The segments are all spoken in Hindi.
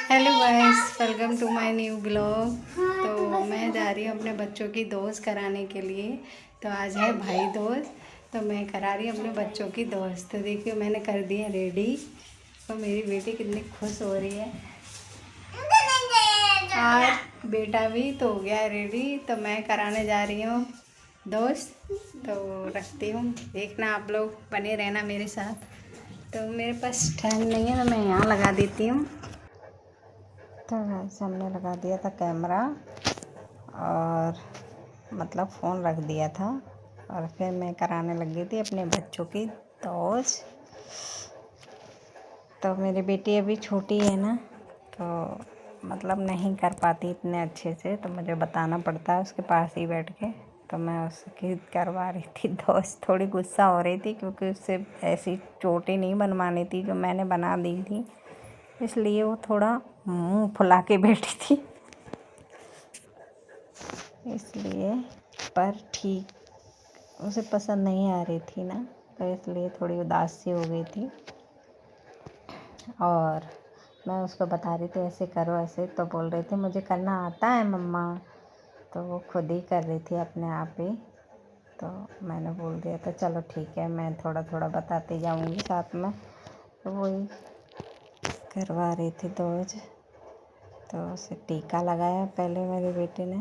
Hello guys, welcome to my new blog. तो मैं जा रही हूँ अपने बच्चों की दोस्त कराने के लिए। तो आज है भाई दोस्त, तो मैं करा रही हूँ अपने बच्चों की दोस्त। तो देखिए मैंने कर दिया रेडी। तो मेरी बेटी कितनी खुश हो रही है। और बेटा भी तो हो गया है रेडी। तो मैं कराने जा रही हूँ दोस्त। तो रखती हूँ, देखना आप लोग, बने रहना मेरे साथ। तो मेरे पास स्टैंड नहीं है तो मैं यहाँ लगा देती हूँ। तो हमने लगा दिया था कैमरा और मतलब फ़ोन रख दिया था और फिर मैं कराने लग गई थी अपने बच्चों की दोस्त। तो मेरी बेटी अभी छोटी है ना, तो मतलब नहीं कर पाती इतने अच्छे से, तो मुझे बताना पड़ता है उसके पास ही बैठ के। तो मैं उसकी करवा रही थी दोस्त। थोड़ी गुस्सा हो रही थी क्योंकि उससे ऐसी चोटें नहीं बनवानी थी जो मैंने बना दी थी, इसलिए वो थोड़ा मुंह फुला के बैठी थी इसलिए। पर ठीक, उसे पसंद नहीं आ रही थी ना, तो इसलिए थोड़ी उदास सी हो गई थी। और मैं उसको बता रही थी ऐसे करो ऐसे, तो बोल रही थी मुझे करना आता है मम्मा। तो वो खुद ही कर रही थी अपने आप ही। तो मैंने बोल दिया था चलो ठीक है, मैं थोड़ा थोड़ा बताती जाऊंगी साथ में। तो वही करवा रही थी दोज। तो उसे टीका लगाया पहले मेरी बेटी ने।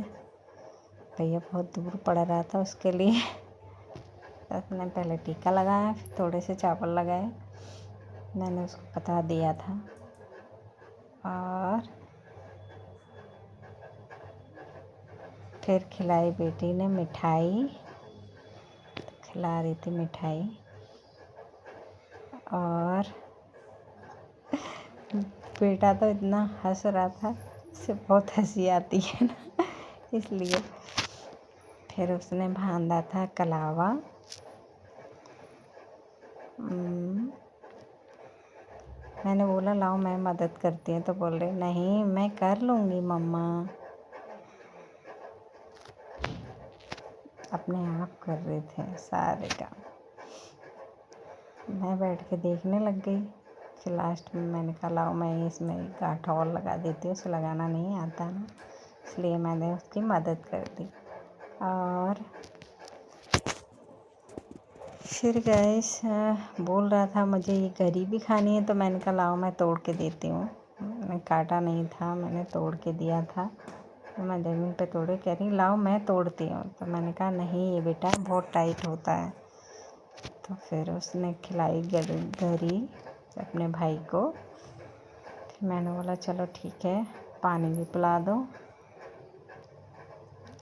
भैया बहुत दूर पड़ रहा था उसके लिए। तो उसने पहले टीका लगाया, फिर थोड़े से चावल लगाए, मैंने उसको बता दिया था। और फिर खिलाई बेटी ने मिठाई, तो खिला रही थी मिठाई। और बेटा तो इतना हंस रहा था, इससे बहुत हंसी आती है ना इसलिए। फिर उसने बांधा था कलावा। मैंने बोला लाओ मैं मदद करती हूँ, तो बोल रही नहीं मैं कर लूँगी मम्मा। अपने आप कर रहे थे सारे काम, मैं बैठ के देखने लग गई। फिर लास्ट में मैंने कहा लाओ मैं इसमें गांठा और लगा देती हूँ, उसे लगाना नहीं आता ना, इसलिए मैंने उसकी मदद कर दी। और फिर गैस बोल रहा था मुझे ये गरी भी खानी है, तो मैंने कहा लाओ मैं तोड़ के देती हूँ। मैं काटा नहीं था, मैंने तोड़ के दिया था। तो मैं ज़मीन पे तोड़े, कह रही लाओ मैं तोड़ती हूँ। तो मैंने कहा नहीं ये बेटा बहुत टाइट होता है। तो फिर उसने खिलाई गरी अपने भाई को। फिर मैंने बोला चलो ठीक है, पानी भी पिला दो।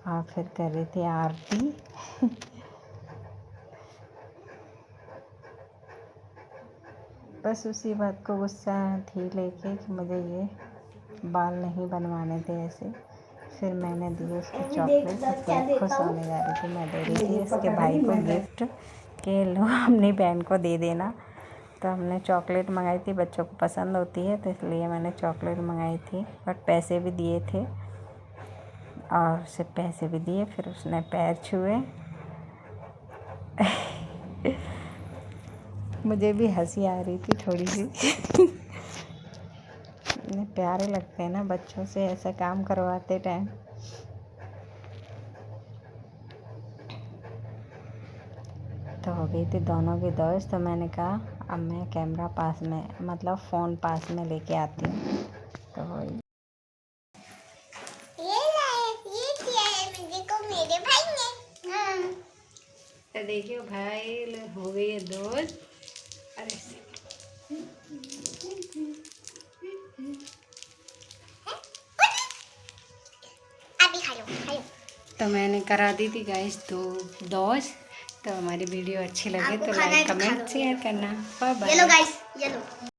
और फिर कर रही थी आरती बस उसी बात को गुस्सा थी लेके कि मुझे ये बाल नहीं बनवाने थे ऐसे। फिर मैंने दी उसको चॉकलेट, तो खुश होने जा रही थी। मैं दे रही थी उसके भाई को गिफ्ट के लो अपनी बहन को दे देना। तो हमने चॉकलेट मंगाई थी, बच्चों को पसंद होती है तो इसलिए मैंने चॉकलेट मंगाई थी। बट पैसे भी दिए थे और उसे पैसे भी दिए। फिर उसने पैर छुए मुझे भी हंसी आ रही थी थोड़ी सी इतने प्यारे लगते हैं ना बच्चों से ऐसा काम करवाते टाइम। तो हो गई थी दोनों की दोस्त। तो मैंने कहा अब मैं कैमरा पास में, मतलब फ़ोन पास में लेके आती हूँ। तो ये किया है मुझे को मेरे भाई ने। हाँ। तो देखिए भाई हो गई है दोस्त। अरे अभी खा लो खा लो। तो मैंने करा दी थी गाइस तो दोस्त। तो हमारी वीडियो अच्छी लगे तो लाइक कमेंट शेयर करना। बाय ये लो बाय। गाइस, ये लो।